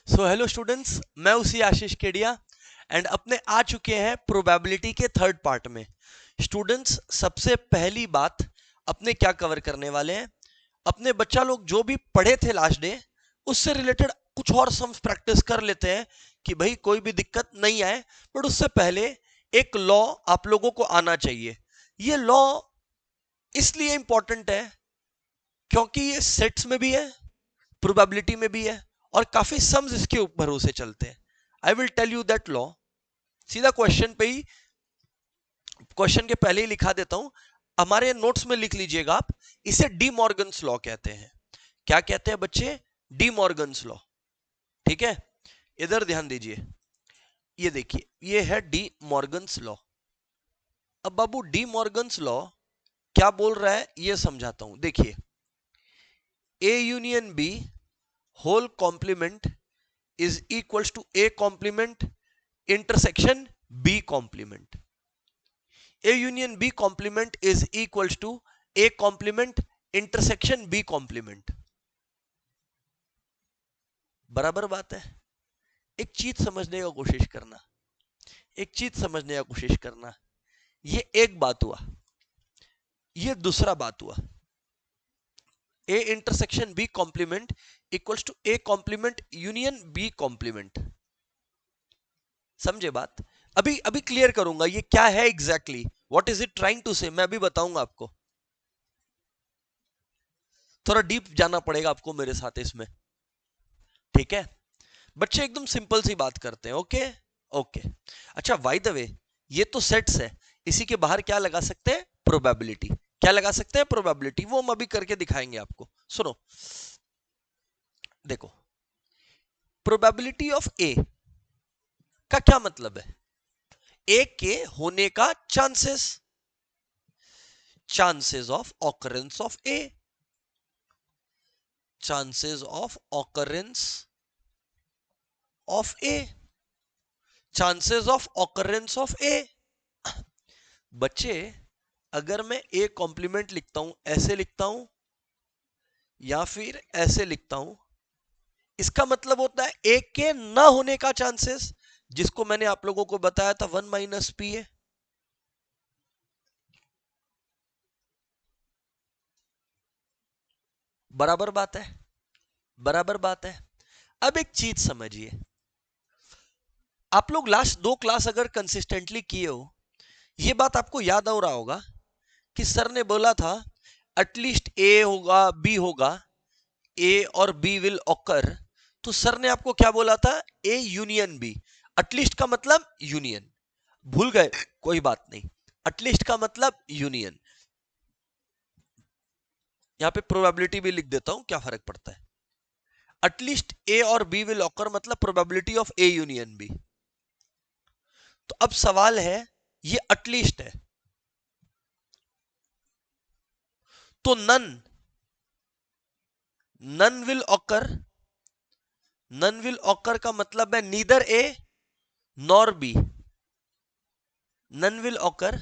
So hello students, मैं उसी आशीष Kedia and अपने आ चुके हैं प्रोबेबिलिटी के थर्ड पार्ट में। स्टूडेंट्स, सबसे पहली बात अपने क्या कवर करने वाले हैं, अपने बच्चा लोग जो भी पढ़े थे लास्ट डे उससे रिलेटेड कुछ और सम्स प्रैक्टिस कर लेते हैं कि भाई कोई भी दिक्कत नहीं आए। बट उससे पहले एक लॉ आप लोगों को आना चाहिए। ये लॉ इसलिए इंपॉर्टेंट है क्योंकि ये सेट्स में भी है, प्रोबेबिलिटी में भी है और काफी सम्स इसके भरोसे चलते हैं। I will tell you that law. सीधा क्वेश्चन पे ही, क्वेश्चन के पहले ही लिखा देता हूं, हमारे नोट्स में लिख लीजिएगा आप। इसे डी मॉर्गन्स लॉ कहते हैं। क्या कहते हैं बच्चे? D Morgan's law. ठीक है, इधर ध्यान दीजिए। ये देखिए, ये है डी मॉर्गन्स लॉ। अब बाबू डी मॉर्गन्स लॉ क्या बोल रहा है ये समझाता हूं। देखिए, A union B whole complement is equals to A complement intersection B complement. A union B complement is equals to A complement intersection B complement। बराबर बात है। एक चीज समझने का कोशिश करना, एक चीज समझने का कोशिश करना। ये एक बात हुआ, ये दूसरा बात हुआ। A intersection B complement equals to A complement union B complement. समझे बात? अभी अभी क्लियर करूंगा ये क्या है exactly, what is it trying to say, मैं अभी बताऊंगा आपको। थोड़ा डीप जाना पड़ेगा आपको मेरे साथ इसमें। ठीक है बच्चे, एकदम सिंपल सी बात करते हैं। Okay okay. अच्छा, बाय द वे, ये तो सेट्स है, इसी के बाहर क्या लगा सकते हैं? प्रोबेबिलिटी। क्या लगा सकते हैं? प्रोबेबिलिटी। वो हम अभी करके दिखाएंगे आपको। सुनो, देखो, प्रोबेबिलिटी ऑफ ए का क्या मतलब है? ए के होने का chances, chances of occurrence of A, chances of occurrence of A, chances of occurrence of A. बच्चे, अगर मैं ए कॉम्प्लीमेंट लिखता हूं, ऐसे लिखता हूं या फिर ऐसे लिखता हूं, इसका मतलब होता है ए के ना होने का चांसेस, जिसको मैंने आप लोगों को बताया था 1 माइनस पी है। बराबर बात है, बराबर बात है। अब एक चीज समझिए, आप लोग लास्ट 2 क्लास अगर कंसिस्टेंटली किए हो, ये बात आपको याद हो रहा होगा कि सर ने बोला था एटलीस्ट ए होगा, बी होगा, ए और बी विल ऑकर। तो सर ने आपको क्या बोला था? ए यूनियन बी। एटलीस्ट का मतलब यूनियन, भूल गए? कोई बात नहीं, एटलीस्ट का मतलब यूनियन। यहां पे प्रोबेबिलिटी भी लिख देता हूं, क्या फर्क पड़ता है। एटलीस्ट ए और बी विल ऑकर मतलब probability of A union B. तो अब सवाल है, ये एटलीस्ट है तो none, none will occur, none will occur का मतलब है neither A nor B. None will occur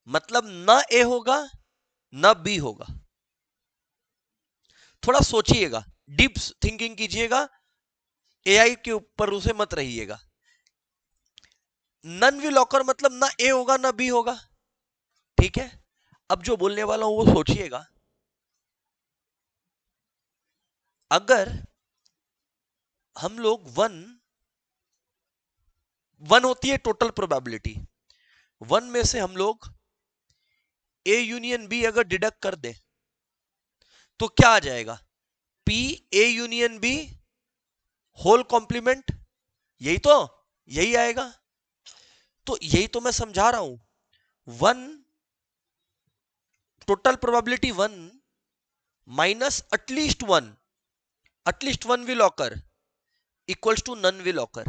मतलब ना ए होगा ना बी होगा। थोड़ा सोचिएगा, डीप थिंकिंग कीजिएगा, एआई के ऊपर उसे मत रहिएगा। नन विल ऑकर मतलब ना ए होगा ना बी होगा। ठीक है, अब जो बोलने वाला हूं वो सोचिएगा। अगर हम लोग वन होती है टोटल प्रोबेबिलिटी, वन में से हम लोग ए यूनियन बी अगर डिडक्ट कर दे तो क्या आ जाएगा? P A union B whole complement. यही तो, यही आएगा। तो यही तो मैं समझा रहा हूं। One, total probability one minus at least one will occur equals to none will occur.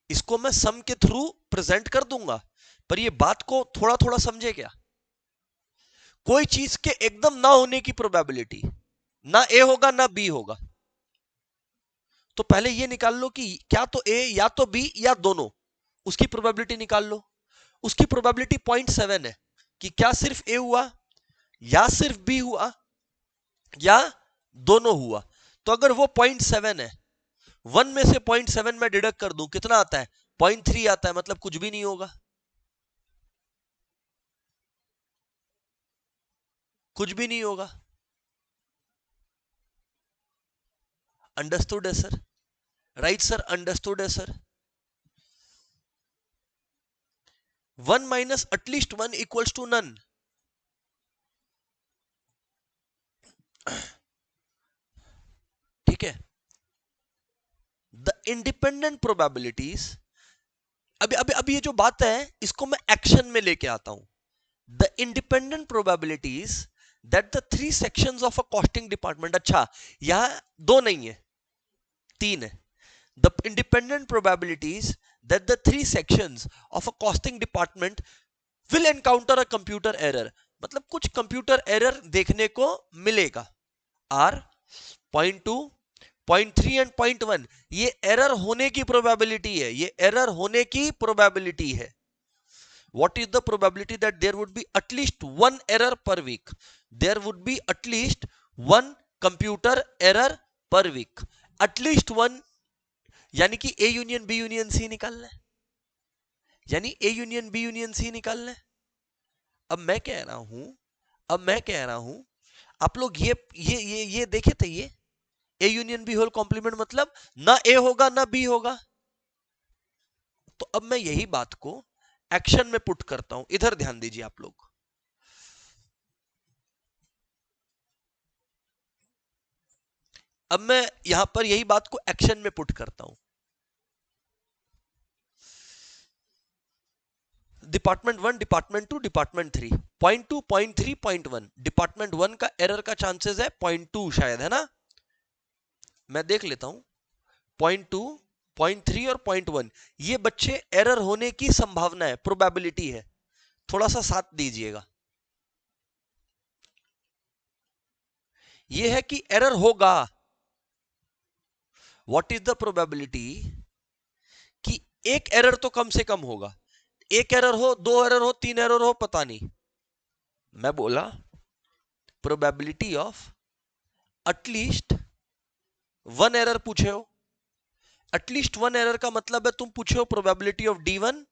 इसको मैं सम के थ्रू प्रेजेंट कर दूंगा, पर ये बात को थोड़ा थोड़ा समझे क्या। कोई चीज के एकदम ना होने की प्रोबेबिलिटी, ना ए होगा ना बी होगा, तो पहले ये निकाल लो कि क्या तो ए या तो बी या दोनों, उसकी प्रोबेबिलिटी निकाल लो। उसकी प्रोबेबिलिटी 0.7 है कि क्या सिर्फ ए हुआ या सिर्फ बी हुआ या दोनों हुआ। तो अगर वो 0.7 है, 1 में से 0.7 में डिडक्ट कर दूं, कितना आता है? 0.3 आता है, मतलब कुछ भी नहीं होगा, कुछ भी नहीं होगा। अंडरस्टूड है सर? राइट सर, अंडरस्टूड है sir. 1 minus at least 1 equals to none. ठीक है। द इंडिपेंडेंट प्रोबेबिलिटीज, अभी ये जो बात है इसको मैं एक्शन में लेके आता हूं। The independent probabilities that the 3 sections of a costing department, अच्छा यहां 2 नहीं है, 3 है। The independent probabilities that the 3 sections of a costing department will encounter a computer error, मतलब कुछ कंप्यूटर एरर देखने को मिलेगा। आर 0.2, 0.3 एंड 0.1, ये एरर होने की प्रोबेबिलिटी है, ये एरर होने की प्रोबेबिलिटी है। What is the probability that there would be at least one error per week? There would be at least one computer error per week. At least one, यानी कि A union B union C निकालना है, यानी A union B union C निकालना है। अब मैं कह रहा हूं, आप लोग ये देखे थे, ये A union B whole complement मतलब ना A होगा ना B होगा। तो अब मैं यही बात को एक्शन में पुट करता हूं, इधर ध्यान दीजिए आप लोग। अब मैं यहां पर यही बात को एक्शन में पुट करता हूं। Department 1, department 2, department 3, 0.2, 0.3, 0.1। डिपार्टमेंट 1 का एरर का चांसेस है 0.2 शायद, है ना? मैं देख लेता हूं। 0.2, 0.3 और 0.1, ये बच्चे एरर होने की संभावना है, प्रोबेबिलिटी है। थोड़ा सा साथ दीजिएगा। ये है कि एरर होगा। व्हाट इज द प्रोबेबिलिटी कि एक एरर तो कम से कम होगा। एक एरर हो, 2 एरर हो, 3 एरर हो, पता नहीं। मैं बोला प्रोबेबिलिटी ऑफ एटलीस्ट 1 एरर पूछे हो। एटलीस्ट 1 एरर का मतलब है तुम पूछे हो probability of D1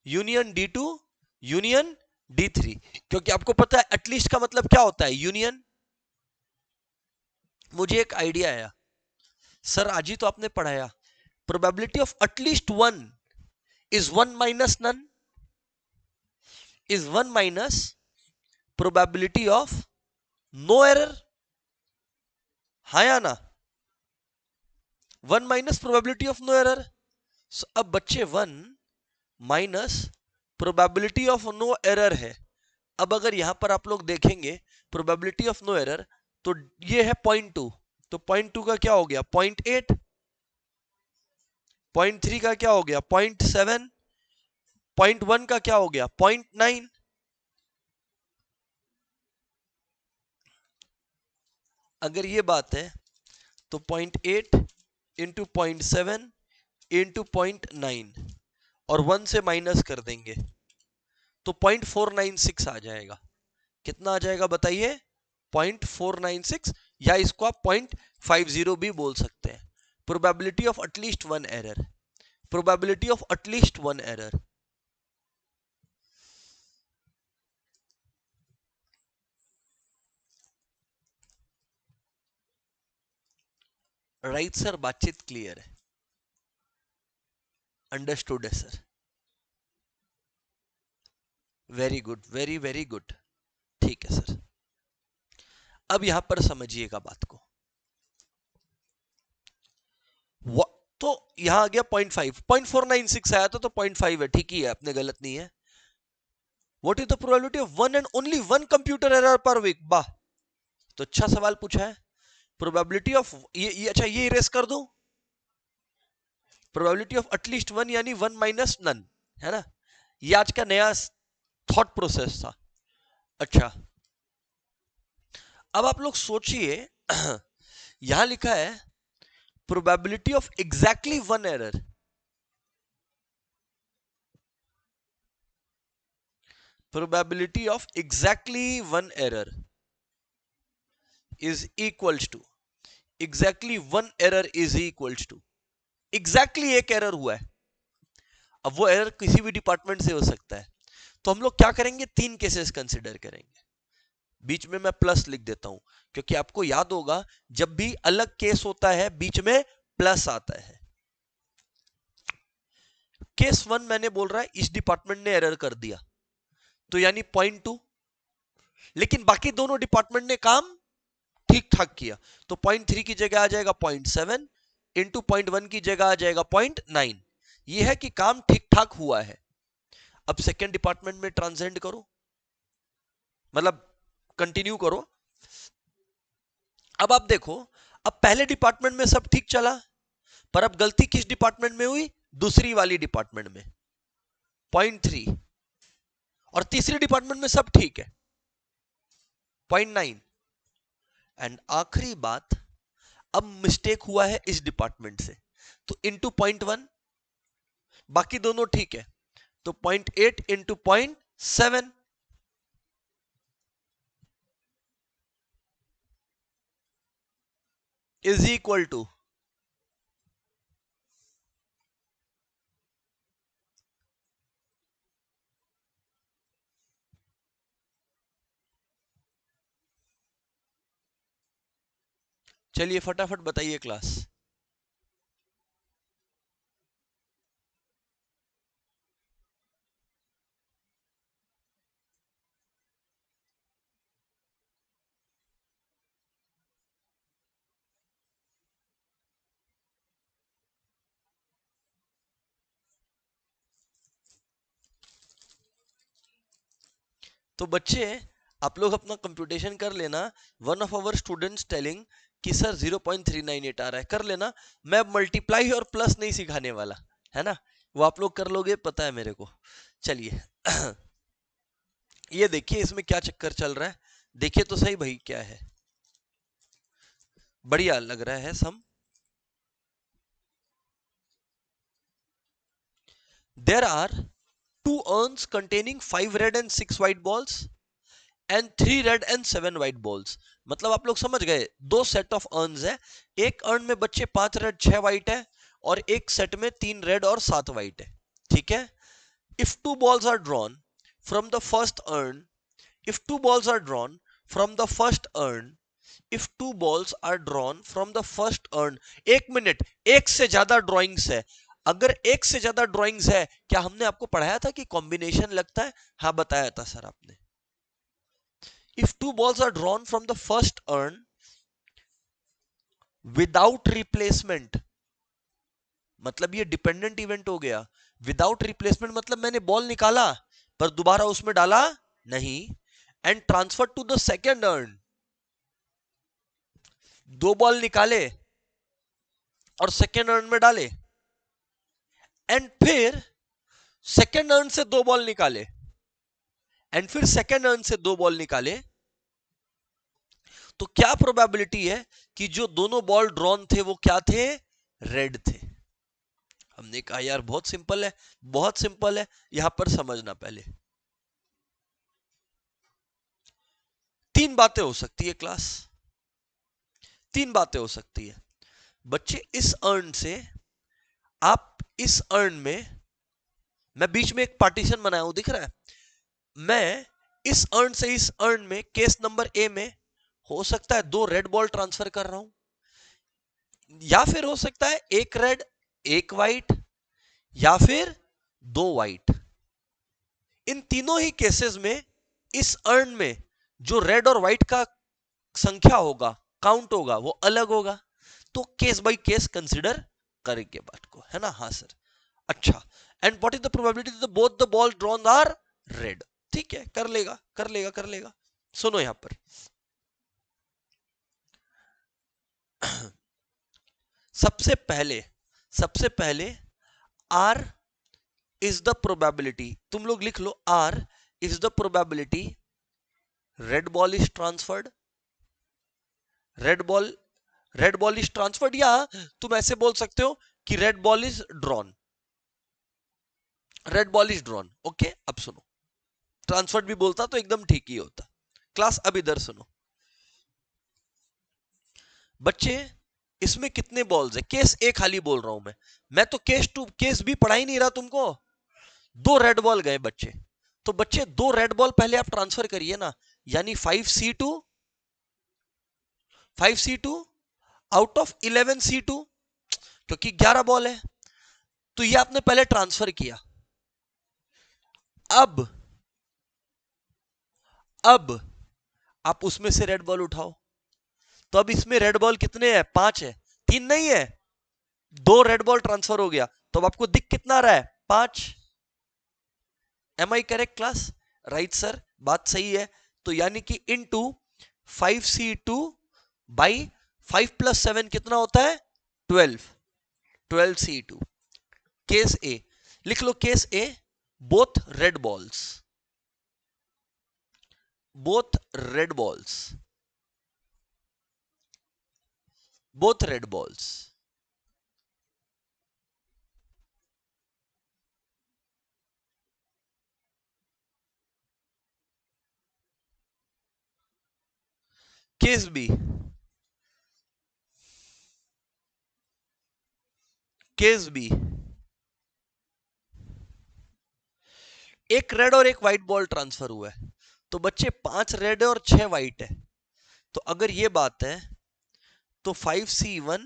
union D2 union D3, क्योंकि आपको पता है एटलीस्ट का मतलब क्या होता है, यूनियन। मुझे एक आइडिया आया, सर आज ही तो आपने पढ़ाया, probability of at least 1 is 1 minus none, is 1 minus probability of no error, हाँ या ना? 1 minus probability of no error. अब बच्चे 1 minus probability of no error है। अब अगर यहां पर आप लोग देखेंगे प्रोबेबिलिटी ऑफ नो एरर, तो ये है 0.2, तो 0.2 का क्या हो गया 0.8, 0.3 का क्या हो गया 0.7, 0.1 का क्या हो गया 0.9। अगर ये बात है तो 0.8 इंटू 0.7 इंटू 0.9 और 1 से माइनस कर देंगे तो 0.496 आ जाएगा। कितना आ जाएगा बताइए? 0.496, या इसको आप 0.50 भी बोल सकते हैं। Probability of at least 1 error, probability of at least 1 error. Right sir, बातचीत क्लियर है, अंडरस्टूड है sir. Very good, very very good, ठीक है सर। अब यहां पर समझिएगा बात को। तो यहां आ गया 0.5, 0.496 आया था तो 0.5 है, ठीक ही है, अपने गलत नहीं है। What is the probability of one and only one computer error per week? वाह, तो अच्छा सवाल पूछा है। प्रोबेबिलिटी ऑफ ये अच्छा, ये इरेज कर दूं, प्रोबेबिलिटी ऑफ एटलीस्ट 1 यानी 1 माइनस नन, है ना? ये आज का नया थॉट प्रोसेस था। अच्छा, अब आप लोग सोचिए, यहां लिखा है probability of exactly 1 error, probability of exactly 1 error is equals to exactly one error is equals to, exactly एक एरर हुआ है। अब वो एरर किसी भी डिपार्टमेंट से हो सकता है, तो हम लोग क्या करेंगे, 3 केसेस कंसिडर करेंगे। बीच में मैं प्लस लिख देता हूं, क्योंकि आपको याद होगा जब भी अलग केस होता है बीच में प्लस आता है। केस 1 मैंने बोल रहा है इस डिपार्टमेंट ने एरर कर दिया, तो यानी 0.2, लेकिन बाकी दोनों डिपार्टमेंट ने काम ठीक ठाक किया, तो 0.3 की जगह आ जाएगा 0.7 इंटू 0.1 की जगह आ जाएगा 0.9। यह है कि काम ठीक ठाक हुआ है। अब सेकेंड डिपार्टमेंट में ट्रांसेंड करो, मतलब कंटिन्यू करो। अब आप देखो, अब पहले डिपार्टमेंट में सब ठीक चला, पर अब गलती किस डिपार्टमेंट में हुई, दूसरी वाली डिपार्टमेंट में 0.3, और तीसरी डिपार्टमेंट में सब ठीक है 0.9। एंड आखिरी बात, अब मिस्टेक हुआ है इस डिपार्टमेंट से, तो इंटू 0.1, बाकी दोनों ठीक है, तो 0.8 इंटू 0.7 इज इक्वल टू, चलिए फटाफट बताइए क्लास। तो बच्चे, आप लोग अपना कंप्यूटेशन कर लेना। One of our students telling कि सर 0.398 आ रहा है, कर लेना। मैं मल्टीप्लाई और प्लस नहीं सिखाने वाला, है ना, वो आप लोग कर लोगे, पता है मेरे को। चलिए ये देखिए इसमें क्या चक्कर चल रहा है, देखिए तो सही भाई क्या है। बढ़िया लग रहा है sum. There are 2 urns containing 5 red and 6 white balls and 3 red and 7 white balls. मतलब आप लोग समझ गए, 2 सेट ऑफ अर्न्स है, एक अर्न में बच्चे 5 रेड 6 व्हाइट है, और एक सेट में 3 रेड और 7 व्हाइट है। ठीक है। If 2 balls are drawn from the first urn, if 2 balls are drawn from the first urn, if 2 balls are drawn from the first urn, एक मिनट, एक से ज्यादा ड्रॉइंग्स है। अगर एक से ज्यादा ड्रॉइंग्स है, क्या हमने आपको पढ़ाया था कि कॉम्बिनेशन लगता है? हाँ बताया था सर आपने। If 2 balls are drawn from the first urn without replacement, मतलब ये डिपेंडेंट इवेंट हो गया। विदाउट रिप्लेसमेंट मतलब मैंने बॉल निकाला पर दोबारा उसमें डाला नहीं, and transfer to the second urn, 2 ball निकाले और सेकेंड अर्न में डाले, एंड फिर सेकेंड अर्न से 2 बॉल निकाले, एंड फिर सेकेंड अर्न से 2 बॉल निकाले, तो क्या प्रोबेबिलिटी है कि जो दोनों बॉल ड्रॉन थे वो क्या थे, रेड थे। हमने कहा यार बहुत सिंपल है, बहुत सिंपल है, यहां पर समझना पहले। 3 बातें हो सकती है क्लास, 3 बातें हो सकती है बच्चे। इस अर्न से आप इस अर्न में, मैं बीच में एक पार्टीशन बनाया हूं, दिख रहा है, मैं इस अर्न से इस अर्न में केस नंबर ए में हो सकता है 2 रेड बॉल ट्रांसफर कर रहा हूं, या फिर हो सकता है 1 रेड 1 व्हाइट, या फिर 2 व्हाइट। इन तीनों ही केसेस में इस अर्न में जो रेड और व्हाइट का संख्या होगा, काउंट होगा, वो अलग होगा। तो केस बाय केस कंसीडर करेंगे बात को, है ना। हाँ सर, अच्छा। And what is the probability that both the ball drawn are red? ठीक है, कर लेगा कर लेगा कर लेगा। सुनो यहां पर सबसे पहले आर इज द प्रोबेबिलिटी, तुम लोग लिख लो, R is the probability red ball is transferred, red ball is transferred, या तुम ऐसे बोल सकते हो कि red ball is drawn, red ball is drawn. Okay, अब सुनो, ट्रांसफर्ड भी बोलता तो एकदम ठीक ही होता। क्लास अब इधर सुनो बच्चे, इसमें कितने बॉल्स है, केस ए खाली बोल रहा हूं मैं तो केस टू केस बी पढ़ा ही नहीं रहा तुमको। दो रेड बॉल गए बच्चे, तो बच्चे दो रेड बॉल पहले आप ट्रांसफर करिए ना, यानी 5C2 आउट ऑफ 11C2, क्योंकि 11 बॉल है, तो ये आपने पहले ट्रांसफर किया। अब आप उसमें से रेड बॉल उठाओ, तो अब इसमें रेड बॉल कितने हैं, 5 है, 3 नहीं है, 2 रेड बॉल ट्रांसफर हो गया, तो अब आपको दिख कितना रहा है, 5। Am I correct class? Right sir, बात सही है। तो यानी कि इनटू 5C2 बाई 5 + 7 कितना होता है, 12C2। केस ए लिख लो, case A, both red balls, both red balls, both red balls। Case B, case B, एक रेड और एक व्हाइट बॉल ट्रांसफर हुआ है, तो बच्चे 5 रेड है और 6 व्हाइट है, तो अगर ये बात है तो 5C1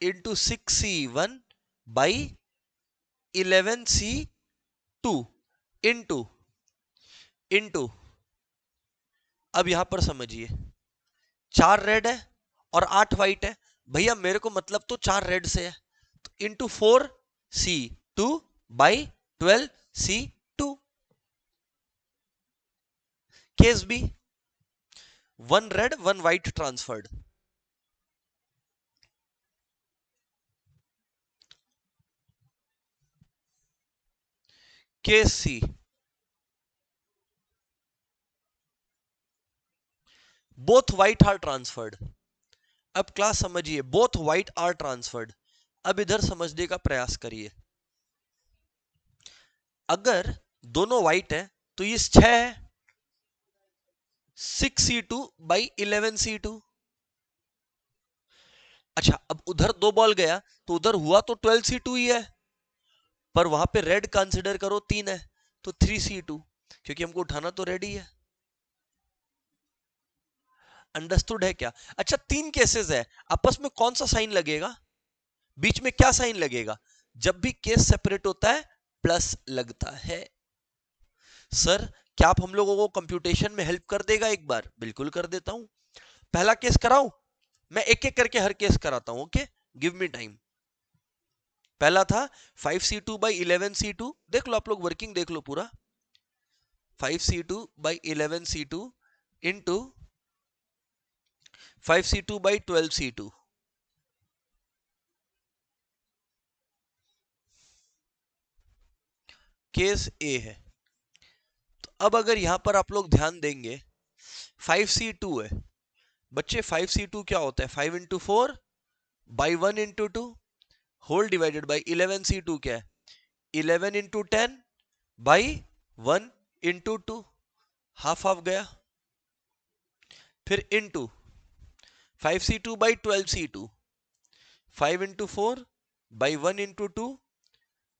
into 6C1 by 11C2 into into, अब यहां पर समझिए 4 रेड है और 8 व्हाइट है, भैया मेरे को मतलब तो 4 रेड से है, तो into 4C2 by 12C2। Case B, 1 red 1 white transferred. Case C, both white are transferred. अब क्लास समझिए, बोथ व्हाइट आर ट्रांसफर्ड। अब इधर समझने का प्रयास करिए, अगर दोनों व्हाइट है तो ये 6 है, 6C2 बाई 11C2। अच्छा, अब उधर 2 बॉल गया तो उधर हुआ तो 12C2 ही है, पर वहां पे रेड कंसिडर करो 3 है, तो 3C2, क्योंकि हमको उठाना तो रेड ही है। अंडरस्टूड है क्या? अच्छा, 3 केसेस है, आपस में कौन सा साइन लगेगा, बीच में क्या साइन लगेगा, जब भी केस सेपरेट होता है प्लस लगता है। सर क्या आप हम लोगों को कंप्यूटेशन में हेल्प कर देगा एक बार? बिल्कुल कर देता हूं। पहला केस कराऊं, मैं एक एक करके हर केस कराता हूं, ओके, गिव मी टाइम। पहला था 5C2 बाई 11C2, देख लो आप लोग, वर्किंग देख लो पूरा, 5C2 by 11C2 into 5C2 by 12C2। Case A है। तो अब अगर यहां पर आप लोग ध्यान देंगे, 5C2 है बच्चे, 5C2 क्या होता है, 5 into 4 by 1 into 2 whole divided by 11C2 क्या है, 11 into 10 by 1 into 2, half half गया। फिर into 5C2 by 12C2, 5 into 4 by 1 into 2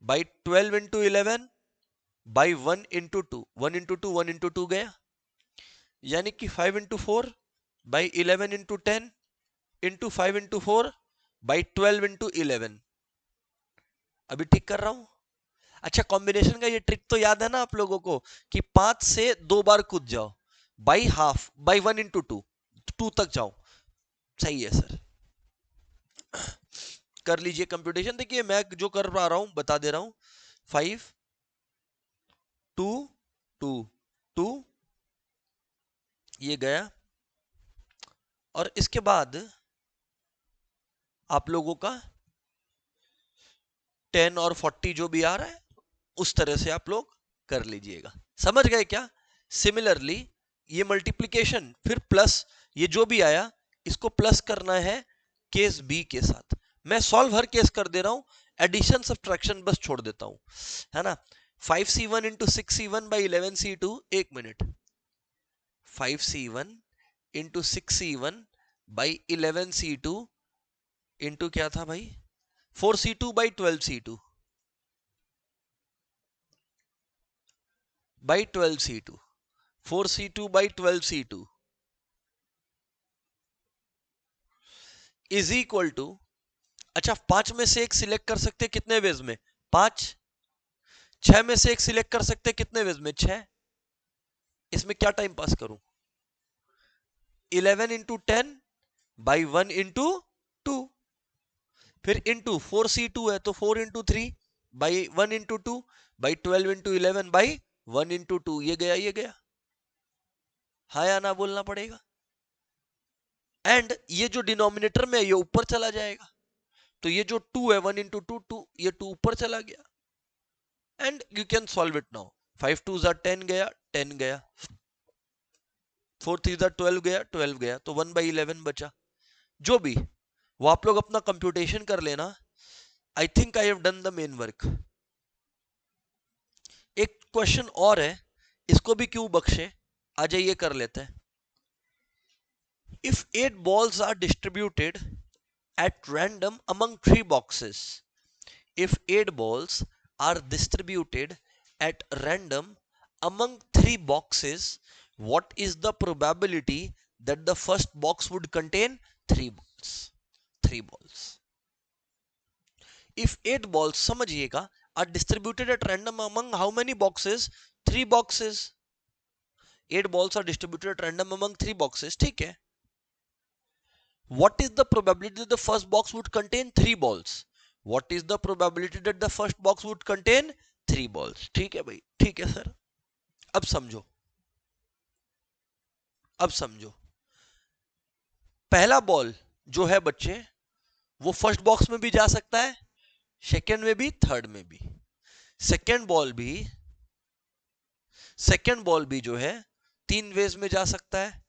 by 12 into 11 by 1 into 2, 1 into 2 1 into 2 गया, यानी कि 5 into 4 by 11 into 10 into 5 into 4 by 12 into 11। अभी ठीक कर रहा हूं। अच्छा, कॉम्बिनेशन का ये ट्रिक तो याद है ना आप लोगों को, कि 5 से 2 बार कूद जाओ, बाई हाफ बाई 1 इंटू 2, 2 तक जाओ। सही है सर, कर लीजिए कंप्यूटेशन। देखिए मैं जो कर पा रहा हूं बता दे रहा हूं, 5 2 2 2 ये गया, और इसके बाद आप लोगों का 10 और 40 जो भी आ रहा है उस तरह से आप लोग कर लीजिएगा। समझ गए क्या? सिमिलरली ये मल्टीप्लिकेशन फिर प्लस, ये जो भी आया इसको प्लस करना है केस बी के साथ। मैं सॉल्व हर केस कर दे रहा हूं, एडिशन सब्ट्रैक्शन बस छोड़ देता हूं, है ना। 5C1 into 6C1 by 11C2, एक minute, 5C1 into 6C1 by 11C2 into क्या था भाई, 4c2 by 12c2 by 12c2, 4c2 by 12c2 is equal to, अच्छा 5 में से एक सिलेक्ट कर सकते हैं कितने वेज में, 5। 6 में से एक सिलेक्ट कर सकते हैं कितने वेज में, 6। इसमें क्या टाइम पास करूं, 11 इंटू 10 बाई 1 इंटू 2, फिर इंटू 4c2 है तो 4 into 3 by 1 into 2 by 12 into 11 by 1 into 2, ये गया ये गया, हाँ या ना बोलना पड़ेगा। एंड ये जो डिनोमिनेटर में है ये ऊपर चला जाएगा, तो ये जो 2 है 1 इंटू 2 2, ये 2 ऊपर चला गया। And you can solve it now, 5 2 10 गया, 10 गया, 4 3 12 गया, 12 गया, तो 1 बाई 11 बचा। जो भी वो आप लोग अपना कंप्यूटेशन कर लेना। I think I have done the main work. एक क्वेश्चन और है, इसको भी क्यों बख्शे, आ जाइए कर लेते हैं। If 8 balls are distributed at random among 3 boxes, if 8 balls are distributed at random among 3 boxes, what is the probability that the first box would contain 3 balls? 3 balls. If 8 balls, समझिएगा, are distributed at random among how many boxes? 3 boxes. 8 balls are distributed at random among 3 boxes, ठीक है। What is the probability that the first box would contain 3 balls? What is the probability that the first box would contain 3 balls? ठीक है भाई, ठीक है sir. अब समझो, अब समझो, पहला बॉल जो है बच्चे वो फर्स्ट बॉक्स में भी जा सकता है, सेकेंड में भी, थर्ड में भी। सेकेंड बॉल भी जो है 3 वेज में जा सकता है।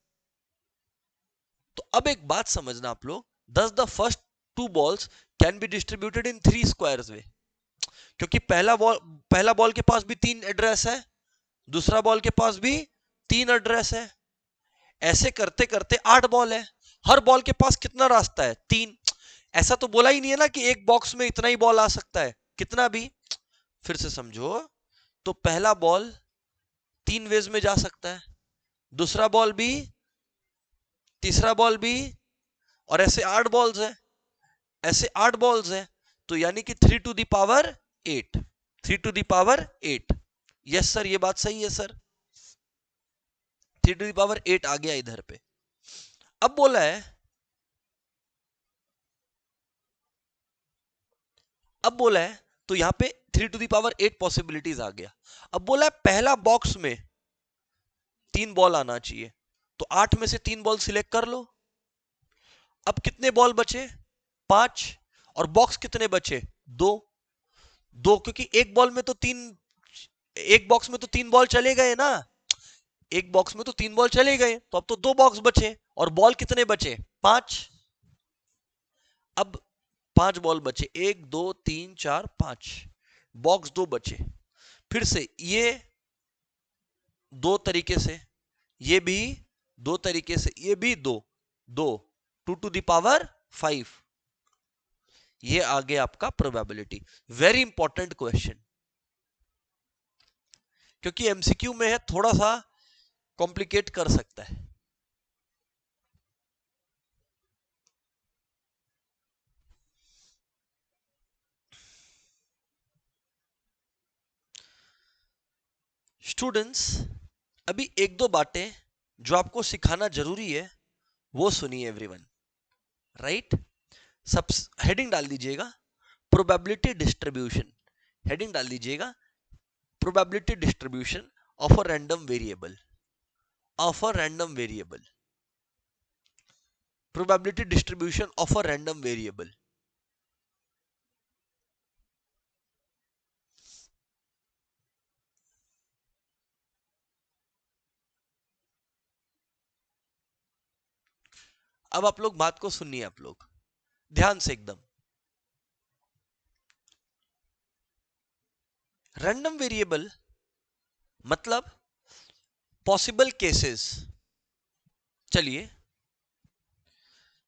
तो अब एक बात समझना आप लोग, thus the first 2 balls can be distributed in 3 squares way, क्योंकि पहला बॉल के पास भी 3 एड्रेस है, दूसरा बॉल के पास भी 3 एड्रेस है, ऐसे करते करते 8 बॉल है, हर बॉल के पास कितना रास्ता है, 3। ऐसा तो बोला ही नहीं है ना कि एक बॉक्स में इतना ही बॉल आ सकता है, कितना भी। फिर से समझो, तो पहला बॉल 3 वेज में जा सकता है, दूसरा बॉल भी, तीसरा बॉल भी, और ऐसे 8 बॉल्स है, ऐसे 8 बॉल्स है, तो यानी कि 3 to the power 8, 3 to the power 8। Yes sir, ये बात सही है सर, 3 टू द पावर 8 आ गया इधर पे। अब बोला है, तो यहां पे 3 टू द पावर 8 पॉसिबिलिटीज आ गया। अब बोला है पहला बॉक्स में 3 बॉल आना चाहिए, तो 8 में से 3 बॉल सिलेक्ट कर लो। अब कितने बॉल बचे, 5, और बॉक्स कितने बचे, 2। क्योंकि एक बॉक्स में तो 3 बॉल चले गए ना, एक बॉक्स में तो 3 बॉल चले गए, तो अब तो 2 बॉक्स बचे, और बॉल कितने बचे, 5। अब 5 बॉल बचे, 1 2 3 4 5, बॉक्स 2 बचे। फिर से ये 2 तरीके से, ये भी 2 तरीके से, ये भी 2 2 टू द पावर 5, ये आ गया आपका प्रोबेबिलिटी। वेरी इंपॉर्टेंट क्वेश्चन, क्योंकि एमसीक्यू में है, थोड़ा सा कॉम्प्लिकेट कर सकता है। स्टूडेंट्स, अभी 1-2 बातें जो आपको सिखाना जरूरी है वो सुनिए एवरीवन, राइट। सब हेडिंग डाल दीजिएगा, प्रोबेबिलिटी डिस्ट्रीब्यूशन, हेडिंग डाल दीजिएगा, probability distribution of a random variable, probability distribution of a random variable. अब आप लोग बात को सुनिए, आप लोग ध्यान से एकदम। रैंडम वेरिएबल मतलब पॉसिबल केसेस। चलिए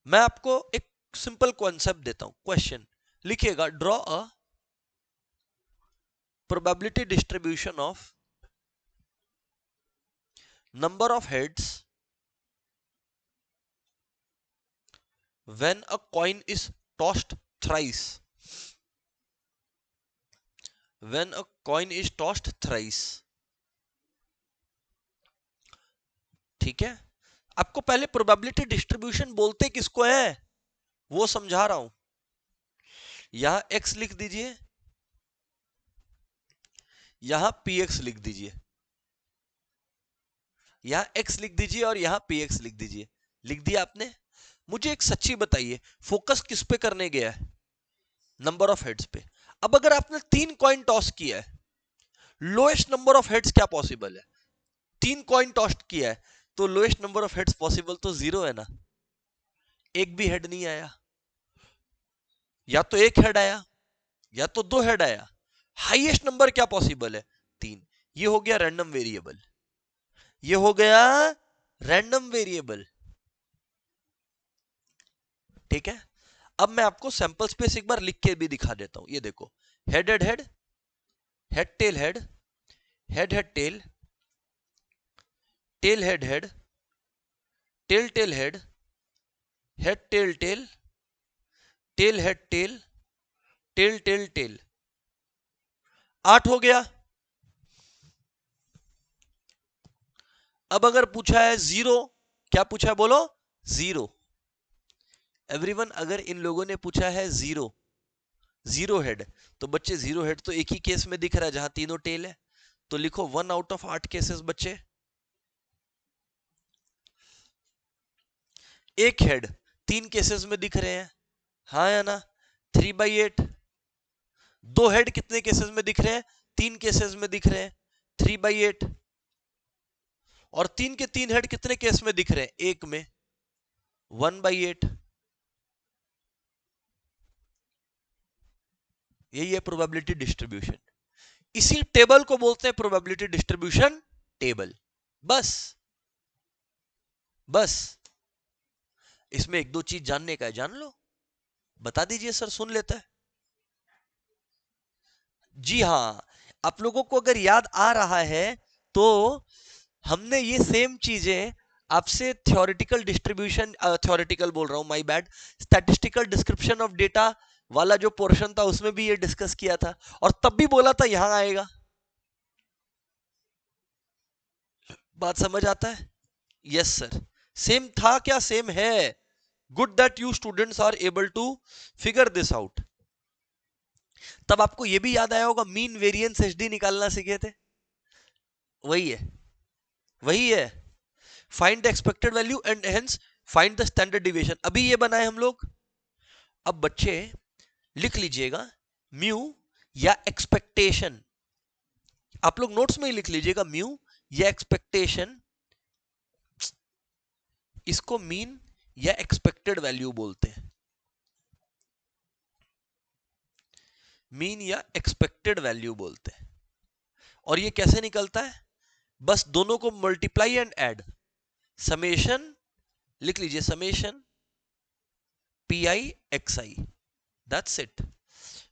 मैं आपको एक सिंपल कॉन्सेप्ट देता हूं, क्वेश्चन लिखिएगा, draw a probability distribution of number of heads when a coin is tossed thrice, when a coin is tossed thrice. ठीक है, आपको पहले प्रोबेबिलिटी डिस्ट्रीब्यूशन बोलते किसको है वो समझा रहा हूं। यहां x लिख दीजिए, यहां px लिख दीजिए, यहां x लिख दीजिए और यहां px लिख दीजिए। लिख दिया आपने? मुझे एक सच्ची बताइए, फोकस किस पे करने गया है? नंबर ऑफ हेड्स पे। अब अगर आपने 3 कॉइन टॉस किया है, लोएस्ट नंबर ऑफ हेड्स क्या पॉसिबल है? 3 कॉइन टॉस किया है तो lowest number of heads possible तो 0 है ना, एक भी हेड नहीं आया। या तो एक हेड आया या तो 2 हेड आया। हाईएस्ट नंबर क्या पॉसिबल है? 3। ये हो गया रैंडम वेरिएबल, ये हो गया रैंडम वेरिएबल। ठीक है, अब मैं आपको सैंपल स्पेस एक बार लिख के भी दिखा देता हूं। ये देखो, head head head, head tail head, head head tail, tail head head, tail tail head, head tail tail, tail head tail, tail tail tail. 8 हो गया। अब अगर पूछा है 0, क्या पूछा है बोलो? 0। एवरीवन, अगर इन लोगों ने पूछा है 0, 0 हेड, तो बच्चे 0 हेड तो एक ही केस में दिख रहा है जहां तीनों टेल है, तो लिखो 1 आउट ऑफ 8 केसेस बच्चे। एक हेड 3 केसेस में दिख रहे हैं, हाँ या ना? 3/8। 2 हेड कितने केसेस में दिख रहे हैं? 3 केसेस में दिख रहे हैं, 3/8। और 3 के 3 हेड कितने केस में दिख रहे हैं? एक में, 1/8। यही है प्रोबेबिलिटी डिस्ट्रीब्यूशन। इसी टेबल को बोलते हैं प्रोबेबिलिटी डिस्ट्रीब्यूशन टेबल। बस बस इसमें एक दो चीज जानने का है, जान लो। बता दीजिए सर, सुन लेता है। जी हां, आप लोगों को अगर याद आ रहा है तो हमने ये सेम चीजें आपसे थ्योरेटिकल डिस्ट्रीब्यूशन, थ्योरेटिकल बोल रहा हूं, my bad, statistical description of data वाला जो पोर्शन था उसमें भी ये डिस्कस किया था, और तब भी बोला था यहां आएगा। बात समझ आता है? यस सर, सेम था क्या? सेम है। Good that you students are able to figure this out. तब आपको यह भी याद आया होगा, मीन वेरिएंस एचडी निकालना सीखे थे। वही है, वही है। Find the expected value and hence find the standard deviation, अभी ये बनाए हम लोग। अब बच्चे लिख लीजिएगा, म्यू या एक्सपेक्टेशन, आप लोग नोट्स में ही लिख लीजिएगा, म्यू या एक्सपेक्टेशन, इसको मीन या एक्सपेक्टेड वैल्यू बोलते हैं। मीन या एक्सपेक्टेड वैल्यू बोलते हैं। और ये कैसे निकलता है? बस दोनों को मल्टीप्लाई एंड ऐड, समेशन लिख लीजिए, summation p i x I, that's it.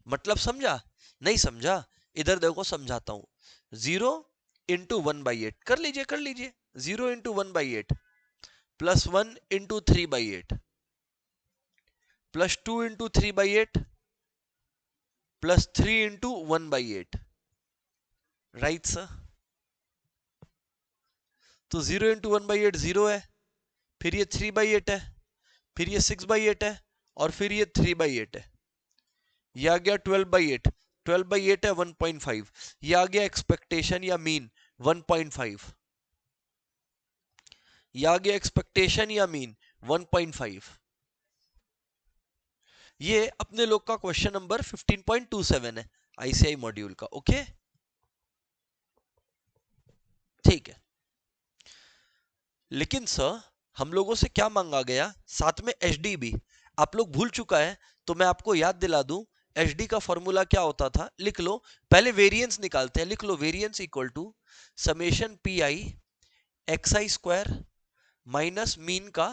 मतलब समझा? नहीं समझा? इधर देखो समझाता हूं। 0 इंटू 1/8 कर लीजिए, कर लीजिए। 0 into 1/8 plus 1 into 3/8 plus 2 into 3/8 plus 3 into 1/8, right sir? तो 0 इंटू 1/8 0 है, फिर ये 3/8 है, फिर ये 6/8 है, और फिर ये 3/8 है। ये आ गया 12/8, 12/8 है 1.5। ये आ गया एक्सपेक्टेशन या मीन 1.5। ये आ गया एक्सपेक्टेशन या मीन 1.5। ये अपने लोग का क्वेश्चन नंबर 15.27 है आईसीआई मॉड्यूल का। ओके, ठीक है। लेकिन सर हम लोगों से क्या मांगा गया? साथ में एचडी भी आप लोग भूल चुका है, तो मैं आपको याद दिला दूं। एचडी का फॉर्मूला क्या होता था? लिख लो, पहले वेरिएंस निकालते हैं। लिख लो, variance equal to summation p i x i square minus mean का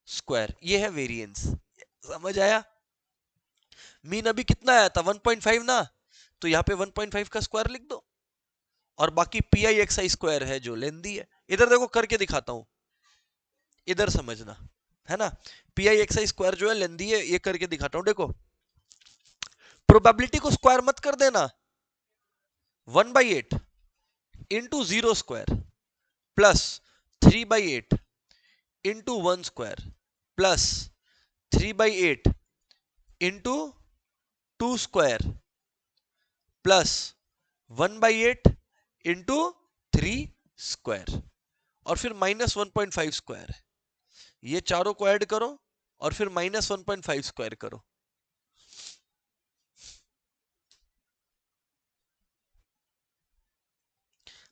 स्क्वायर, ये है वेरिएंस। समझ आया? मीन अभी कितना आया था 1.5 ना, तो यहाँ पे 1.5 का स्क्वायर लिख दो, और बाकी P i x i square है जो लेंदी है। इधर देखो करके दिखाता हूं, इधर समझना है ना। P i x i square जो है लेंदी है, ये करके दिखाता हूं। देखो प्रोबेबिलिटी को स्क्वायर मत कर देना, 1/8 into 0 square plus 3/8 into 1 square plus 3/8 into 2 square plus 1/8 into 3 square, और फिर -1.5 स्क्वायर है। ये चारों को ऐड करो और फिर -1.5 स्क्वायर करो।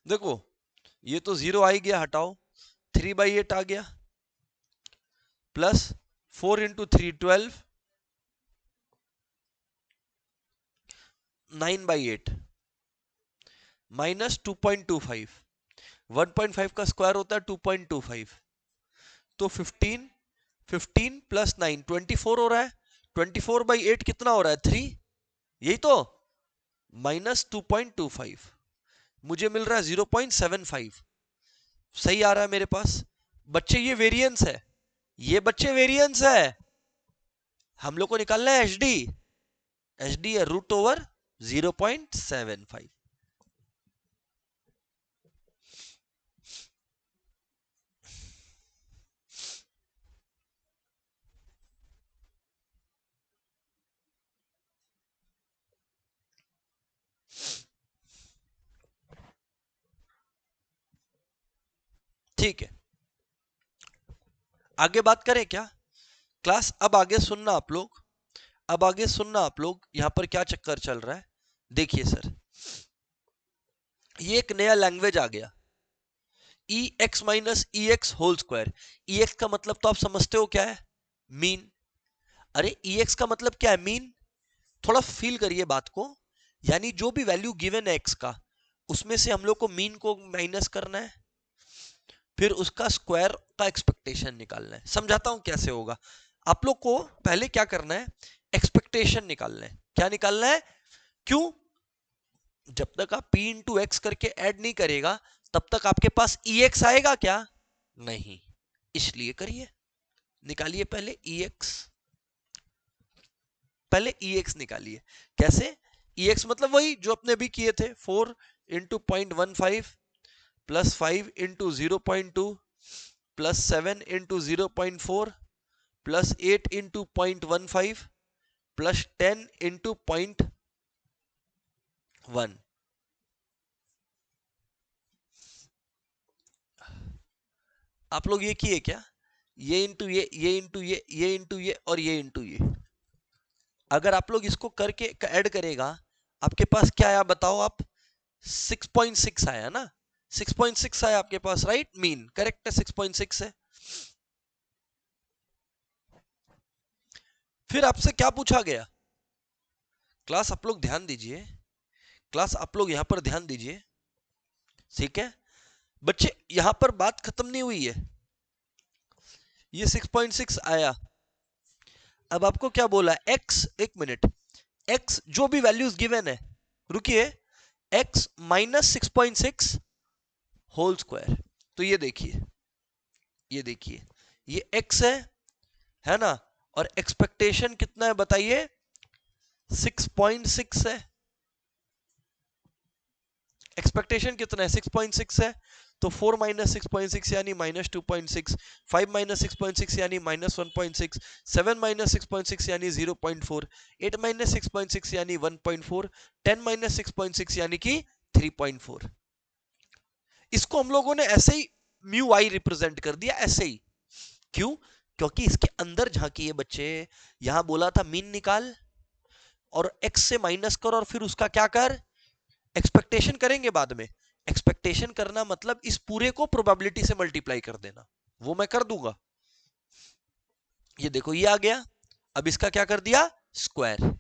देखो ये तो 0 आ ही गया, हटाओ, 3/8 आ गया, प्लस 4 इंटू 3 12, 9/8 माइनस 2.25, 1.5 का स्क्वायर होता है 2.25, तो 15 प्लस 9 24 हो रहा है, 24/8 कितना हो रहा है 3, यही तो, -2.25, मुझे मिल रहा है 0.75, सही आ रहा है मेरे पास। बच्चे ये वेरिएंस है, ये बच्चे वेरिएंस है, हम लोग को निकालना है एचडी, एचडी है √0.75। ठीक है, आगे बात करें क्या क्लास? अब आगे सुनना आप लोग, अब आगे सुनना आप लोग, यहां पर क्या चक्कर चल रहा है। देखिए सर, ये एक नया लैंग्वेज आ गया, ई एक्स माइनस ई एक्स होल स्क्वायर। ई एक्स का मतलब तो आप समझते हो क्या है, मीन। अरे ई एक्स का मतलब क्या है, मीन। थोड़ा फील करिए बात को, यानी जो भी वैल्यू गिवन है एक्स का, उसमें से हम लोग को मीन को माइनस करना है, फिर उसका स्क्वायर का एक्सपेक्टेशन निकालना है। समझाता हूं कैसे होगा। आप लोग को पहले क्या करना है, एक्सपेक्टेशन निकालना है। क्या निकालना है? क्यों? जब तक आप p इंटू एक्स करके ऐड नहीं करेगा, तब तक आपके पास ई एक्स आएगा क्या? नहीं, इसलिए करिए, निकालिए पहले ई एक्स, पहले ई एक्स निकालिए। कैसे? ई एक्स मतलब वही जो अपने अभी किए थे, 4 into 0.15 plus 5 into 0.2 plus 7 into 0.4 plus 8 into 0.15 plus 10 into 0.1। आप लोग ये किए क्या? ये इंटू ये इंटू ये इंटू ये और ये इंटू ये। अगर आप लोग इसको करके ऐड करेगा, आपके पास क्या आया बताओ आप? 6.6 आया ना, 6.6 आया आपके पास, राइट? मीन करेक्ट है, 6.6 है। फिर आपसे क्या पूछा गया? क्लास आप लोग ध्यान दीजिए, क्लास आप लोग यहां पर ध्यान दीजिए, ठीक है बच्चे? यहां पर बात खत्म नहीं हुई है, ये 6.6 आया। अब आपको क्या बोला? x, एक मिनट, x जो भी वैल्यूज गिवन है, रुकिए, x माइनस 6.6 होल स्क्वायर। तो ये देखिए, ये देखिए, ये x है ना, और एक्सपेक्टेशन कितना है बताइए? 6.6 है। एक्सपेक्टेशन कितना है? 6.6 है। तो 4 माइनस 6.6 यानी -2.6, 5 माइनस 6.6 यानी -1.6, 7 माइनस 6.6 यानी 0.4, 8 माइनस 6.6 यानी 1.4, 10 माइनस 6.6 यानी कि 3.4। इसको हम लोगों ने ऐसे ही म्यू आई रिप्रेजेंट कर दिया, ऐसे ही। क्यों? क्योंकि इसके अंदर झांकिए बच्चे, यहां बोला था मीन निकाल और x से माइनस कर और फिर उसका क्या कर, एक्सपेक्टेशन करेंगे बाद में। एक्सपेक्टेशन करना मतलब इस पूरे को प्रोबेबिलिटी से मल्टीप्लाई कर देना, वो मैं कर दूंगा। ये देखो ये आ गया, अब इसका क्या कर दिया? स्क्वायर।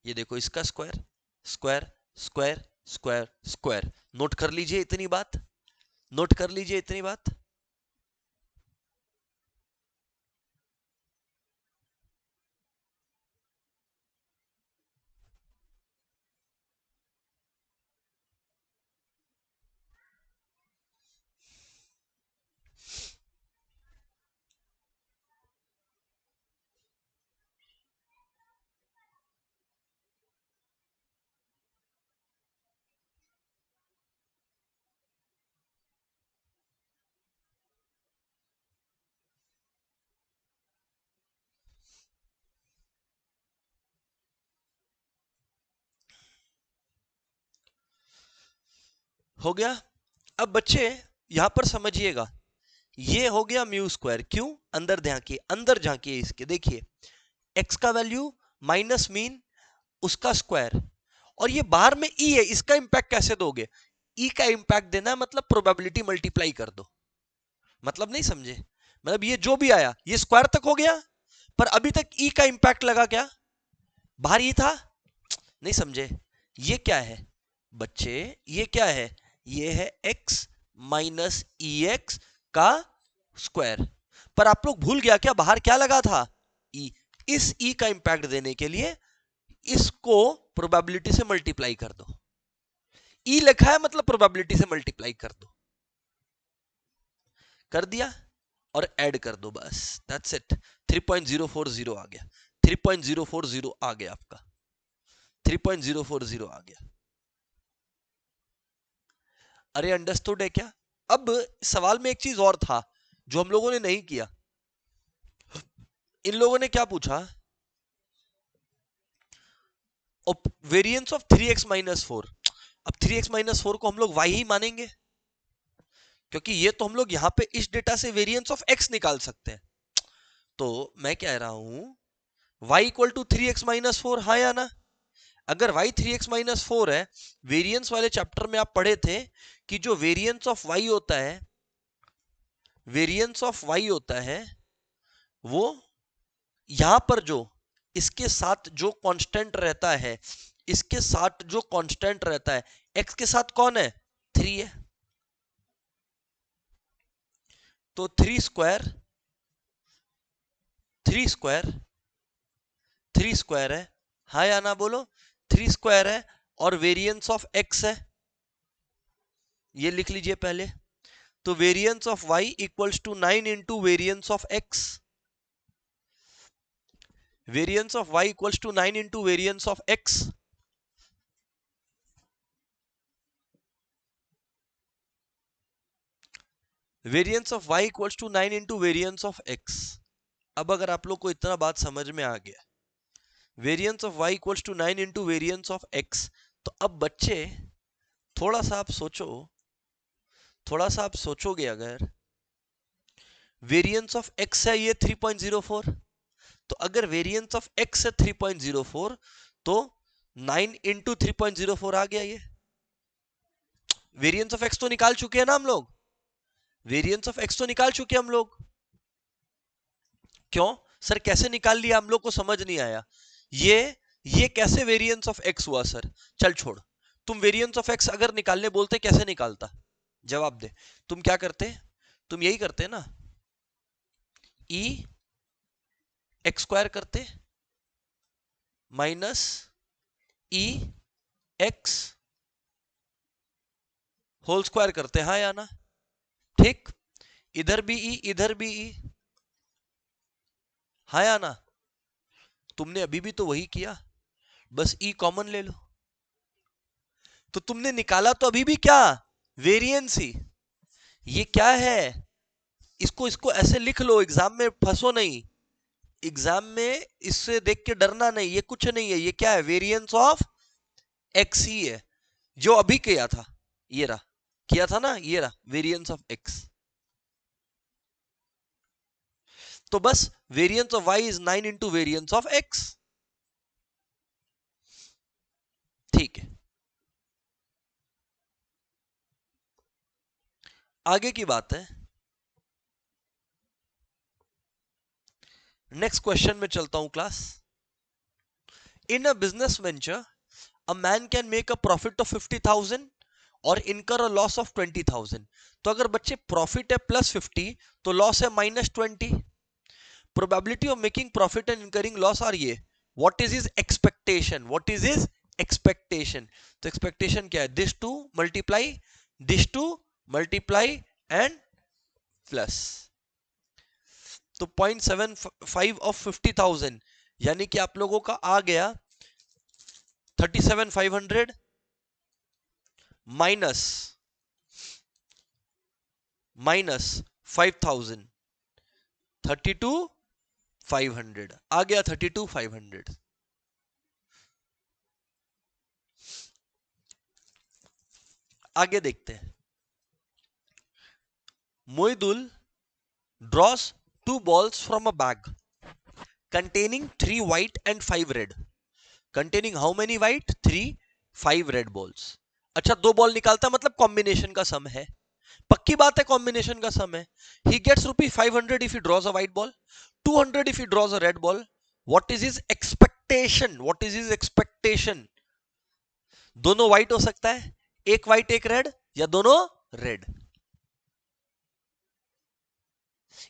ये देखो इसका square, square square square square. Note कर लीजिए इतनी बात, नोट कर लीजिए इतनी बात। हो गया। अब बच्चे यहां पर समझिएगा, ये हो गया म्यू स्क्वायर। क्यों? अंदर झांकिए, अंदर झांकिए इसके, देखिए x का वैल्यू माइनस मीन उसका स्क्वायर, और ये बाहर में e है, इसका इंपैक्ट कैसे दोगे? e का इंपैक्ट देना है मतलब प्रोबेबिलिटी मल्टीप्लाई कर दो। मतलब नहीं समझे? मतलब ये जो भी आया ये स्क्वायर तक हो गया, पर अभी तक e का इंपैक्ट लगा क्या? बाहर ही था। नहीं समझे? ये क्या है बच्चे? ये क्या है? ये है x माइनस ई एक्स का स्क्वायर। पर आप लोग भूल गया क्या बाहर क्या लगा था? e। इस e का इंपैक्ट देने के लिए इसको प्रोबेबिलिटी से मल्टीप्लाई कर दो। e लिखा है मतलब प्रोबेबिलिटी से मल्टीप्लाई कर दो। कर दिया और ऐड कर दो, बस दैट्स इट। 3.040 आ गया, 3.040 आ गया आपका, 3.040 आ गया। अरे अंडरस्टूड है क्या? अब सवाल में एक चीज और था जो हम लोगों ने नहीं किया। इन लोगों ने क्या पूछा? Variance of 3x minus 4। अब 3x माइनस 4 को हम लोग y ही मानेंगे, क्योंकि ये तो हम लोग यहां पे इस डेटा से वेरिएंस ऑफ x निकाल सकते हैं। तो मैं कह रहा हूं y equal to 3x minus 4, हाँ या ना? अगर y 3x माइनस 4 है, वेरिएंस वाले चैप्टर में आप पढ़े थे कि जो वेरिएंस ऑफ y होता है, वेरिएंस ऑफ y होता है वो यहां पर जो इसके साथ जो कांस्टेंट रहता है, इसके साथ जो कांस्टेंट रहता है, x के साथ कौन है? 3 है। तो 3 स्क्वायर, 3 स्क्वायर, 3 स्क्वायर है, हाँ या ना बोलो? 3 स्क्वायर है और वेरिएंस ऑफ x है, ये लिख लीजिए पहले। तो variance of y equals to 9 into variance of x। Variance of y equals to 9 into variance of x। Variance of y equals to 9 into variance of x। अब अगर आप लोग को इतना बात समझ में आ गया, variance of y equals to 9 into variance of x, तो अब बच्चे थोड़ा सा आप सोचो, थोड़ा सा आप सोचोगे, अगर वेरिएंस ऑफ x है ये 3.04, तो अगर वेरिएंस ऑफ x है 3.04, तो 9 इंटू 3.04 आ गया। ये वेरिएंस ऑफ x तो निकाल चुके हैं ना हम लोग, वेरिएंस ऑफ x तो निकाल चुके हैं हम लोग। क्यों सर, कैसे निकाल लिया हम लोग को समझ नहीं आया। ये कैसे वेरिएंस ऑफ x हुआ सर? चल छोड़, तुम वेरिएंस ऑफ x अगर निकालने बोलते कैसे निकालता? जवाब दे। तुम क्या करते? तुम यही करते ना, e एक्स स्क्वायर करते माइनस ई एक्स होल स्क्वायर करते, हाँ या ना? ठीक, इधर भी ई, इधर भी ई, हाँ या ना? तुमने अभी भी तो वही किया, बस ई कॉमन ले लो। तो तुमने निकाला तो अभी भी क्या? वेरिएंस ही। ये क्या है? इसको इसको ऐसे लिख लो, एग्जाम में फंसो नहीं। एग्जाम में इससे देख के डरना नहीं, ये कुछ नहीं है। ये क्या है? वेरिएंस ऑफ एक्स ही है, जो अभी किया था, ये रहा, किया था ना, ये रहा वेरिएंस ऑफ एक्स। तो बस variance of y is 9 into variance of x। ठीक है, आगे की बात है, नेक्स्ट क्वेश्चन में चलता हूं class. In a business venture a man can make a profit of 50,000 और इनकर अ लॉस ऑफ 20,000। तो अगर बच्चे प्रॉफिट है +50 तो लॉस है -20। Probability of making profit and incurring loss are ये। What is his expectation? What is his expectation? तो एक्सपेक्टेशन क्या है? This two multiply and plus. तो 0.75 ऑफ 50,000 यानी कि आप लोगों का आ गया 37,500 माइनस 5,000, 32,500 आ गया, 32,500। आगे देखते हैं। Moidul draws 2 balls from a bag containing 3 white and 5 red. Containing how many white? 3, 5 red balls. अच्छा, 2 बॉल निकालता है मतलब कॉम्बिनेशन का सम है। पक्की बात है कॉम्बिनेशन का सम है। He gets ₹500 if he draws a white ball, 200 if he draws a red ball. What is his expectation? What is his expectation? दोनों व्हाइट हो सकता है, एक व्हाइट एक रेड, या दोनों red.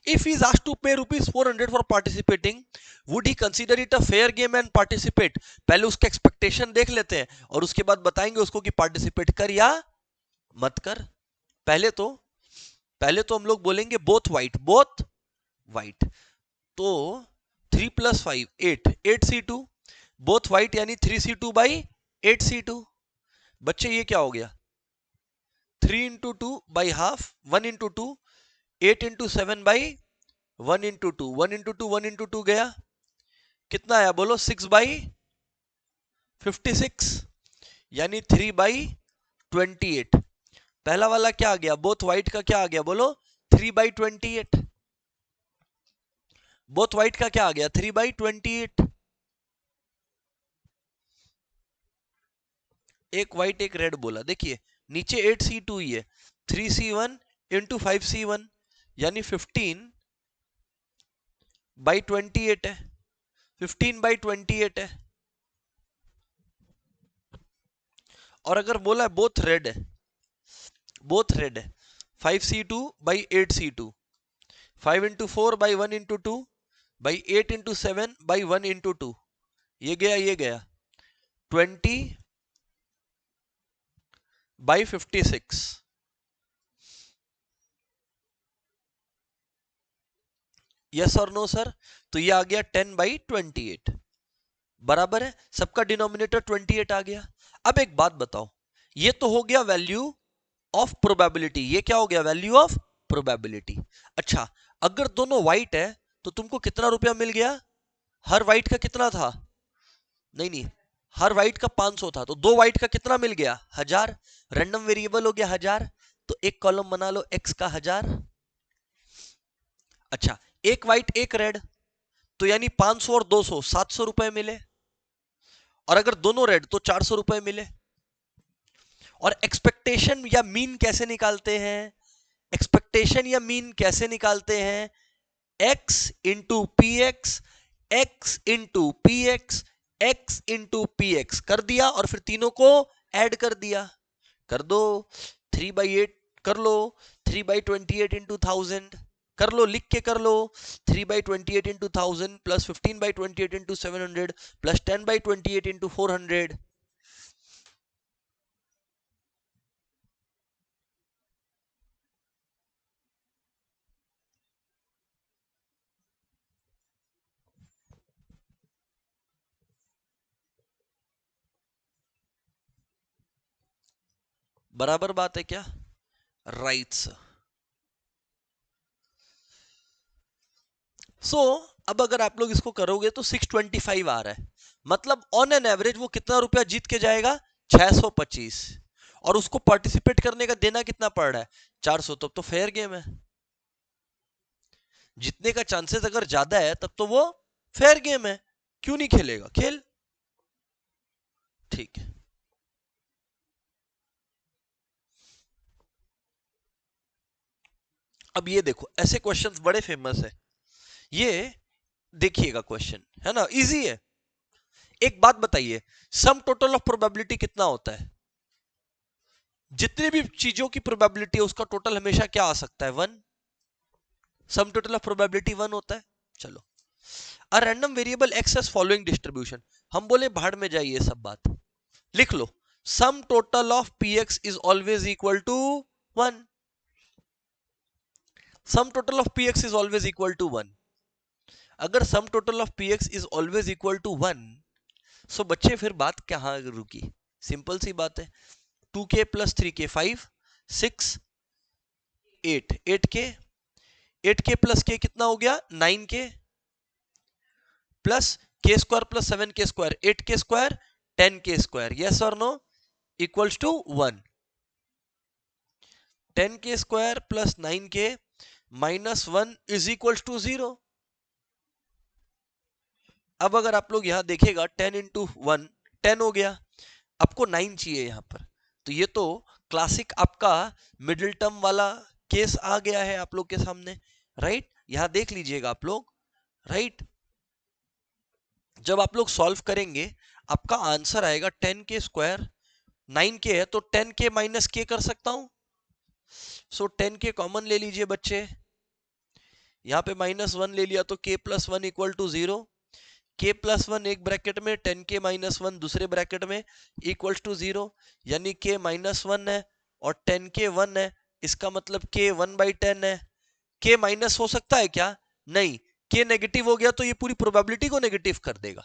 If he is asked to pay ₹400 for participating, would he consider it a fair game and participate? पहले उसके एक्सपेक्टेशन देख लेते हैं और उसके बाद बताएंगे उसको कि पार्टिसिपेट कर या मत कर। पहले तो हम लोग बोलेंगे बोथ वाइट। तो 3 + 5 8C2, बोथ वाइट यानी 3C2 by 8C2। बच्चे ये क्या हो गया? 3 × 2 by half, 1 × 2, 8 × 7 by 1 × 2, 1 × 2, 1 × 2 गया, कितना आया बोलो? 6 by 56 यानी 3 by 28। पहला वाला क्या आ गया? बोथ वाइट का क्या आ गया बोलो? 3 by 28। बोथ वाइट का क्या आ गया? 3 by 28। एक वाइट एक रेड बोला। देखिए नीचे 8C2 ही है, 3C1 × 5C1 यानी 15 by 28 है, 15 by 28 है। और अगर बोला है बोथ रेड है, 5C2 by 8C2, 5 × 4 by 1 × 2 by 8 × 7 by 1 × 2, ये गया 20 by 56। यस और नो सर? तो ये आ गया 10 by 28, बराबर है। सबका डिनोमिनेटर 28 आ गया। अब एक बात बताओ, ये तो हो गया वैल्यू ऑफ प्रोबेबिलिटी। ये क्या हो गया? Value of probability. अच्छा, अगर दोनों व्हाइट है तो तुमको कितना रुपया मिल गया? हर व्हाइट का कितना था? नहीं, हर व्हाइट का 500 था, तो दो व्हाइट का कितना मिल गया? 1000। रैंडम वेरिएबल हो गया 1000, तो एक कॉलम बना लो x का 1000। अच्छा, एक व्हाइट एक रेड, तो यानी 500 और 200 700 रुपए मिले। और अगर दोनों रेड तो 400 रुपए मिले। और एक्सपेक्टेशन या मीन कैसे निकालते हैं? एक्सपेक्टेशन या मीन कैसे निकालते हैं? x into P x, x into P x, x into P x कर दिया और फिर तीनों को ऐड कर दिया। कर दो, 3/8 कर लो, 3/28 इंटू 1000 कर लो, लिख के कर लो, 3/28 into 1000 plus 15/28 into 700 plus 10/28 into 400। बराबर बात है क्या? राइट्स। सो अब अगर आप लोग इसको करोगे तो 625 आ रहा है, मतलब ऑन एन एवरेज वो कितना रुपया जीत के जाएगा? 625। और उसको पार्टिसिपेट करने का देना कितना पड़ रहा है? 400। तो फेयर गेम है। जीतने का चांसेस अगर ज्यादा है तब तो वो फेयर गेम है, क्यों नहीं खेलेगा? खेल। ठीक है। अब ये देखो, ऐसे क्वेश्चंस बड़े फेमस है। ये देखिएगा क्वेश्चन है ना, इजी है। एक बात बताइए, सम टोटल ऑफ प्रोबेबिलिटी कितना होता है? जितनी भी चीजों की प्रोबेबिलिटी है उसका टोटल हमेशा क्या आ सकता है? 1। सम टोटल ऑफ प्रोबेबिलिटी 1 होता है। चलो, a random variable x has following distribution. हम बोले भाड़ में जाइए सब बात, लिख लो, sum total of p x is always equal to 1। Sum total of p x is always equal to 1। अगर sum total of p x is always equal to 1, so बच्चे फिर बात कहां रुकी? सिंपल सी बात है, 2k + 3k 5, 6 8, 8k, 8k + k कितना हो गया? 9k plus k² + 7k², 8k², 10k²। Yes और no? Equals to 1। 10k² plus 9k minus 1 is equal to 0। अब अगर आप लोग यहां देखेगा 10 इंटू 1 10 हो गया, आपको 9 चाहिए यहां पर, तो ये तो क्लासिक आपका मिडिल टर्म वाला केस आ गया है आप लोग के सामने, राइट। यहां देख लीजिएगा आप लोग, राइट। जब आप लोग सॉल्व करेंगे आपका आंसर आएगा 10k², 9k है तो 10k माइनस k कर सकता हूं, सो 10k कॉमन ले लीजिए बच्चे, यहां पे -1 ले लिया तो k plus 1 equal to 0, k plus 1 एक ब्रैकेट में, 10k माइनस 1 दूसरे ब्रैकेट में, इक्वल टू 0, यानी k -1 है और 10k 1 है, इसका मतलब k 1/10 है। k माइनस हो सकता है क्या? नहीं, k नेगेटिव हो गया तो ये पूरी प्रोबेबिलिटी को नेगेटिव कर देगा।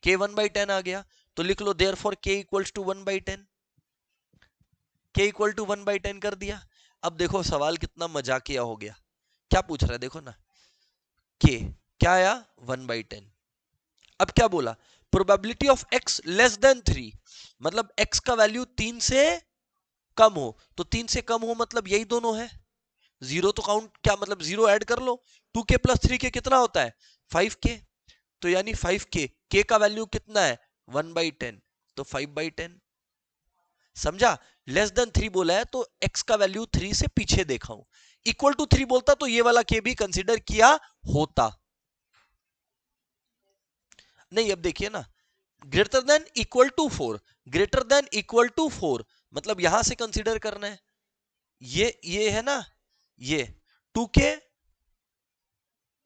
k 1/10 आ गया तो लिख लो therefore k equals to 1/10, k equal to 1/10 कर दिया। अब देखो सवाल कितना मजाकिया हो गया, क्या पूछ रहा है देखो ना, k क्या आया 1/10। अब क्या बोला, probability of x less than 3, मतलब x का वैल्यू 3 से कम हो, तो 3 से कम हो मतलब यही दोनों है, जीरो तो काउंट क्या मतलब जीरो ऐड कर लो, 2k प्लस 3k कितना होता है 5k, तो यानी 5k, k का वैल्यू कितना है 1/10, तो 5/10, समझा। लेस देन 3 बोला है तो x का वैल्यू 3 से पीछे देखा हूं, इक्वल टू 3 बोलता तो ये वाला k भी कंसीडर किया होता। नहीं अब देखिए ना, greater than equal to 4, greater than equal to 4 मतलब यहां से कंसीडर करना है, ये है ना, ये 2k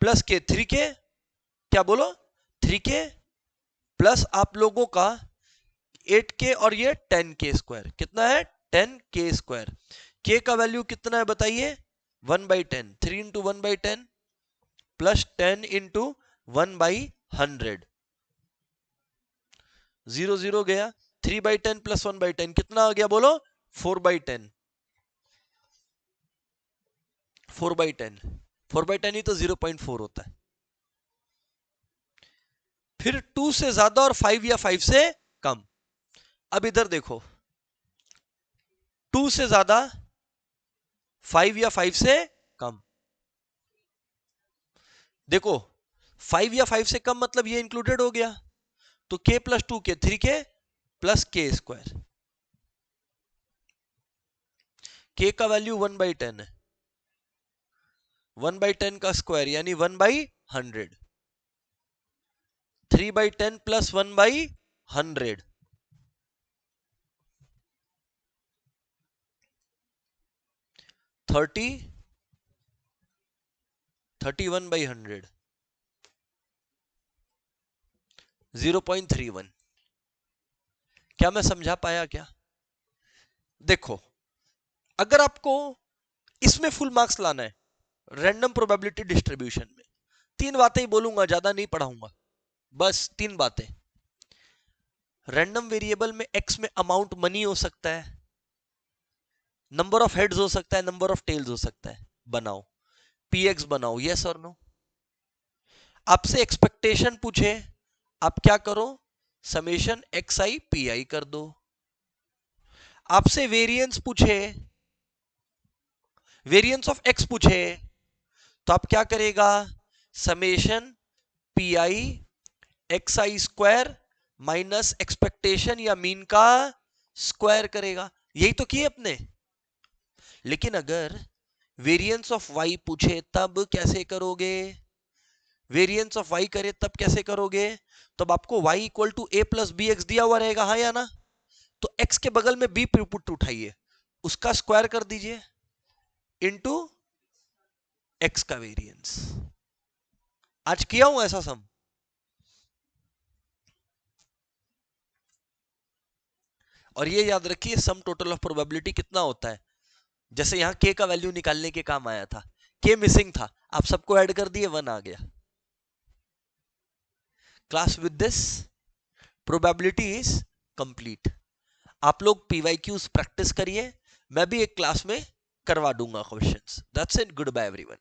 प्लस k 3k, क्या बोलो 3k प्लस आप लोगों का 8k और ये 10k², कितना है 10k², k का वैल्यू कितना है बताइए 1/10, 3 इंटू 1/10 प्लस 10 इंटू 1/100, 0 0 गया, 3/10 प्लस 1/10 कितना आ गया बोलो 4/10, 4/10, 4/10 ही तो 0.4 होता है। फिर 2 से ज्यादा और 5 या 5 से कम, अब इधर देखो 2 से ज्यादा 5 या 5 से कम, देखो 5 या 5 से कम मतलब ये इंक्लूडेड हो गया, तो k plus 2k 3k plus k², k का वैल्यू 1/10 है, 1/10 का स्क्वायर यानी 1/100, 3/10 प्लस 1/100, 31/100, 0.31, क्या मैं समझा पाया क्या? देखो अगर आपको इसमें फुल मार्क्स लाना है रैंडम प्रोबेबिलिटी डिस्ट्रीब्यूशन में, 3 बातें ही बोलूंगा, ज्यादा नहीं पढ़ाऊंगा, बस 3 बातें। रैंडम वेरिएबल में x में अमाउंट मनी हो सकता है, नंबर ऑफ हेड्स हो सकता है, नंबर ऑफ टेल्स हो सकता है, बनाओ px बनाओ, यस और नो। आपसे एक्सपेक्टेशन पूछे, आप क्या करो समेशन xi pi कर दो। आपसे वेरिएंस पूछे, वेरिएंस ऑफ x पूछे, तो आप क्या करेगा summation pi xi² minus expectation या मीन का स्क्वायर करेगा, यही तो किए अपने। लेकिन अगर वेरिएंस ऑफ y पूछे तब कैसे करोगे, वेरिएंस ऑफ y करे तब कैसे करोगे, तब आपको y equal to a plus B X दिया हुआ रहेगा, हाँ या ना, तो x के बगल में b पुट उठाइए, उसका स्क्वायर कर दीजिए इनटू x का वेरिएंस। आज किया हूं ऐसा सम, और ये याद रखिए सम टोटल ऑफ प्रोबेबिलिटी कितना होता है, जैसे यहां k का वैल्यू निकालने के काम आया था, k मिसिंग था, आप सबको ऐड कर दिए 1 आ गया। Class with this probability is complete. आप लोग PYQs प्रैक्टिस करिए, मैं भी एक क्लास में करवा दूंगा questions. That's it, goodbye everyone.